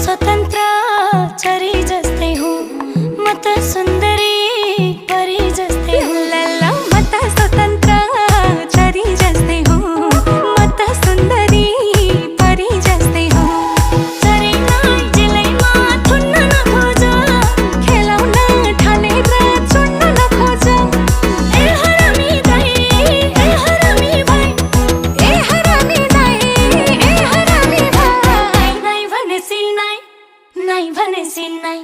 स्वतन्त्र चरी जस्तै हुँ म त सुन्दरी परी जस्तै हुँ लल्ला म त स्वतन्त्र चरी जस्तै हुँ म त सुन्दरी परी जस्तै हुँ चरीलाई जिलैमा थुन्न नखोज खेलाउन ठानेर चुन्न नखोज ए हरामी दाइ ए हरामी भाइ ए हरामी दाइ ए हरामी भाइ नाइ भनेसी नाइ नाइ भनेसी नाइ